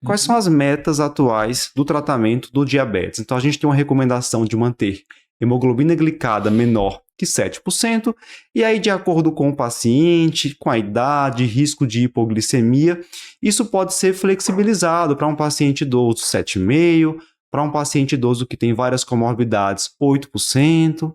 Quais são as metas atuais do tratamento do diabetes? Então, a gente tem uma recomendação de manter hemoglobina glicada menor que 7%, e aí, de acordo com o paciente, com a idade, risco de hipoglicemia, isso pode ser flexibilizado para um paciente idoso 7,5%, para um paciente idoso que tem várias comorbidades 8%.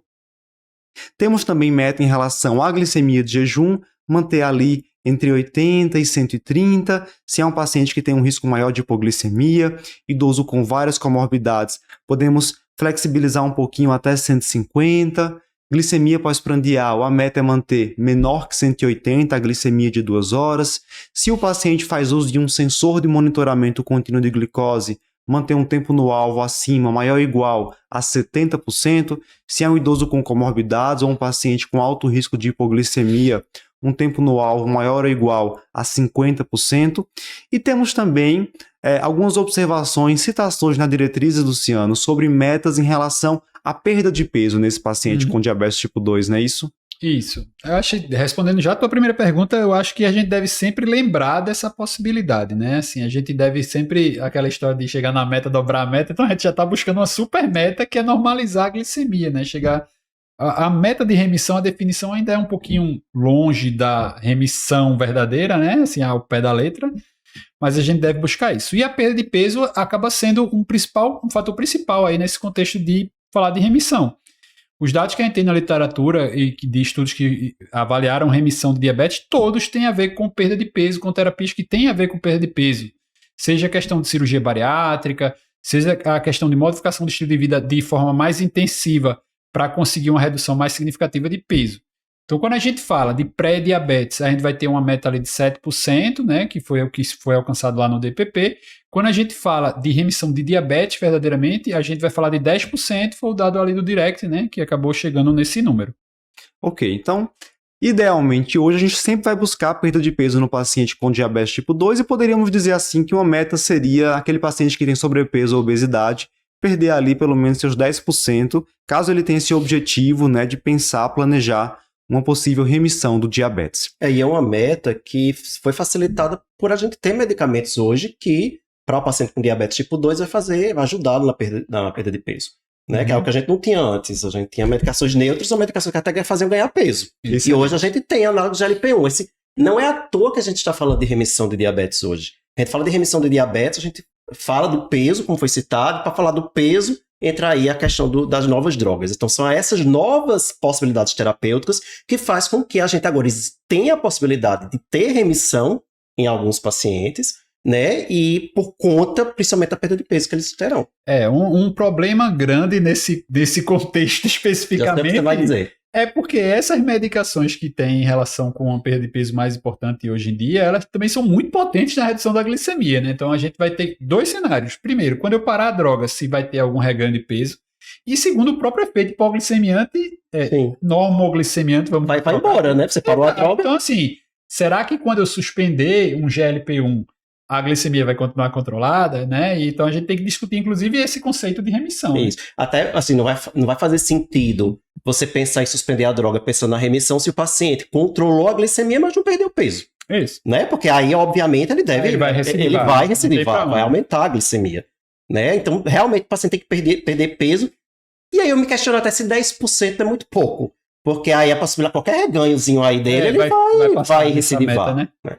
Temos também meta em relação à glicemia de jejum, manter ali entre 80 e 130, se é um paciente que tem um risco maior de hipoglicemia, idoso com várias comorbidades, podemos flexibilizar um pouquinho até 150. Glicemia pós-prandial, a meta é manter menor que 180 a glicemia de 2 horas. Se o paciente faz uso de um sensor de monitoramento contínuo de glicose, manter um tempo no alvo acima, maior ou igual a 70%. Se é um idoso com comorbidades ou um paciente com alto risco de hipoglicemia, um tempo no alvo maior ou igual a 50%. E temos também algumas observações, citações na diretriz, Luciano, sobre metas em relação à perda de peso nesse paciente com diabetes tipo 2, não é isso? Isso. Eu acho, respondendo já a tua primeira pergunta, eu acho que a gente deve sempre lembrar dessa possibilidade, né? Assim, a gente deve sempre, aquela história de chegar na meta, dobrar a meta, então a gente já está buscando uma super meta que é normalizar a glicemia, né? Chegar a meta de remissão, a definição ainda é um pouquinho longe da remissão verdadeira, né? Assim, ao pé da letra, mas a gente deve buscar isso. E a perda de peso acaba sendo um fator principal aí nesse contexto de falar de remissão. Os dados que a gente tem na literatura e de estudos que avaliaram remissão de diabetes, todos têm a ver com perda de peso, com terapias que têm a ver com perda de peso. Seja a questão de cirurgia bariátrica, seja a questão de modificação do estilo de vida de forma mais intensiva para conseguir uma redução mais significativa de peso. Então, quando a gente fala de pré-diabetes, a gente vai ter uma meta ali de 7%, né, que foi o que foi alcançado lá no DPP. Quando a gente fala de remissão de diabetes, verdadeiramente, a gente vai falar de 10%, foi o dado ali do Direct, né, que acabou chegando nesse número. Ok, então, idealmente, hoje a gente sempre vai buscar a perda de peso no paciente com diabetes tipo 2 e poderíamos dizer assim que uma meta seria aquele paciente que tem sobrepeso ou obesidade, perder ali pelo menos seus 10%, caso ele tenha esse objetivo, né, de pensar, planejar uma possível remissão do diabetes. E é uma meta que foi facilitada por a gente ter medicamentos hoje que, para o paciente com diabetes tipo 2, vai ajudá-lo na perda de peso. Né? Que é o que a gente não tinha antes. A gente tinha medicações neutras ou medicações que até faziam ganhar peso. Isso. E hoje a gente tem análogos de GLP-1. Não é à toa que a gente está falando de remissão de diabetes hoje. A gente fala de remissão de diabetes, a gente fala do peso, como foi citado, para falar do peso, entra aí a questão das novas drogas. Então, são essas novas possibilidades terapêuticas que faz com que a gente agora tenha a possibilidade de ter remissão em alguns pacientes, né? E por conta, principalmente, da perda de peso que eles terão. Um problema grande nesse contexto especificamente. Você vai dizer. É porque essas medicações que têm relação com uma perda de peso mais importante hoje em dia, elas também são muito potentes na redução da glicemia, né? Então a gente vai ter dois cenários. Primeiro, quando eu parar a droga, se vai ter algum reganho de peso. E segundo, o próprio efeito hipoglicemiante, normoglicemiante, vai embora, né? Você parou a droga. Então, assim, será que quando eu suspender um GLP-1, a glicemia vai continuar controlada, né? E então a gente tem que discutir, inclusive, esse conceito de remissão. Isso. Né? Até, assim, não vai fazer sentido você pensar em suspender a droga pensando na remissão se o paciente controlou a glicemia, mas não perdeu peso. Isso. Né? Porque aí, obviamente, ele vai recidivar, vai aumentar a glicemia. Né? Então, realmente, o paciente tem que perder peso. E aí eu me questiono até se 10% é muito pouco. Porque aí a possibilidade, qualquer reganhozinho aí dele, ele vai recidivar. Meta, né?